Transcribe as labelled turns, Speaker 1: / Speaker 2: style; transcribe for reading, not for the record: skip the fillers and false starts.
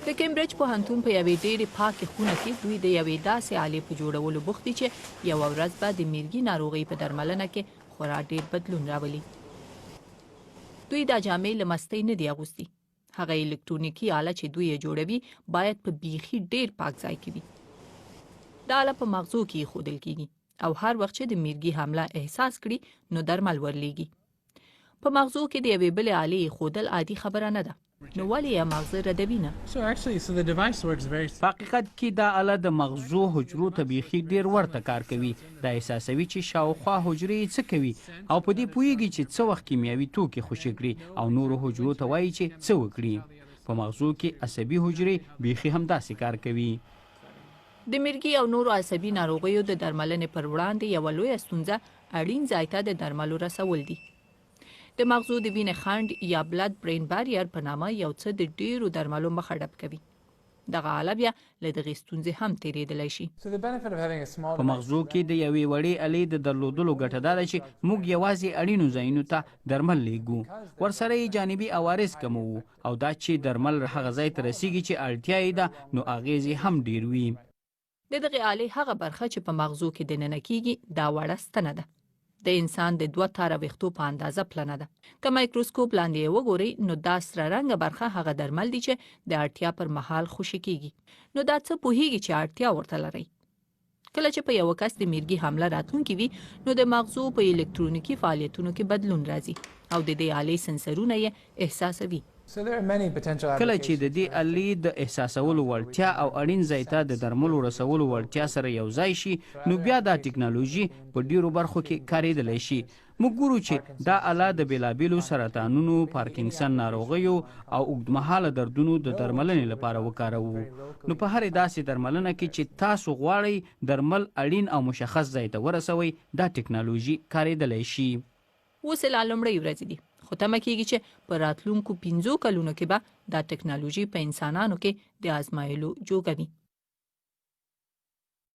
Speaker 1: د کمبریج پوهنتون په یوې ډېرې پاکې خونه کې دوی د یوې داسې آلې په جوړولو بوخت دي چې یوه ورځ به د میرګي ناروغۍ په درملنه کې خورا ډېر بدلون راولي. دوی دا جامې له مستۍ نه دي اغوستي. هغه الکترونیکي آله چې دوی یې جوړوي باید په بیخي ډېر پاک ځای کې وي. دا آله په مغزو کې ایښودل کېږي او هر وخت چې د میرګي حمله احساس کړي نو درمل ورلیږي. په مغزو کې د یوې بلې آلې ایښودل عادي خبره نه ده. نو ولې یې مغزه ردوي نه؟
Speaker 2: په حقیقت کې دا آله د مغزو حجرو ته بیخي ډېر ورته کار کوي. دا احساسوي چې شاوخوا حجرې یې څه کوي او په دې پوهیږي چې څه وخت کیمیاوي توکي خوشې کړي او نورو حجرو ته وایي چې څه وکړي. په مغزو کې عصبي حجرې بیخي همداسې کار کوي.
Speaker 1: د میرګي او نورو عصبي ناروغیو د درملنې پر وړاندې یوه لویه ستونزه اړین ځای ته د درملو رسول دي. د مغزو د وینې خنډ یا بلډ برین باریر په نامه یو څه د ډیرو درملو مخه ډب کوي. دغه آله بیا له دغې ستونزې هم تیریدلی شي.
Speaker 2: په مغزو کې د یوې وړې آلې د درلودلو ګټه دا ده چې موږ یوازې اړینو ځایونو ته درمل لیږو. ورسره یې جانبي عوارض کموو او دا چې درمل هغه ځای ته رسیږي چې اړتیا یې ده نو اغیز یې هم ډیر وي.
Speaker 1: د دغې آلې هغه برخه چې په مغزو کې دننه کیږي دا وړه ستنه ده. د انسان د 2 تاره ویښتو په اندازه پلنه ده. که مایکروسکوپ لاندې یې وګورئ نو دا سره رنګه برخه هغه درمل دي چې د اړتیا پر مهال خوشې کیږي. نو دا څه پوهیږي چې اړتیا ورته لري. کله چې په یو کس د میرګي حمله راتلونکې وي نو د مغزو په الکترونیکي فعالیتونو کې بدلون راځي او د دې آلې سنسرونه یې احساسوي.
Speaker 2: کله چې د دې آلې د احساسولو وړتیا او اړین ځای ته د درملو رسولو وړتیا سره یو ځای شي نو بیا دا ټکنالوژي په ډیرو برخو کې کارېدلی شي. موږ ګورو چې دا آله د بیلابیلو سرطانونو، پارکینسن ناروغیو او اوږدمهاله دردونو د درملنې لپاره وکاروو. نو په هرې داسې درملنه کې چې تاسو غواړئ درمل اړین او مشخص ځای ته ورسوئ دا ټکنالوژي کارېدلی شي.
Speaker 1: اوس لا لومړۍ ورځې دي خو تمه کېږي چې په راتلونکو 5 کلونو کې به دا ټکنالوژي په انسانانو کې د آزمایلو جوګه وي.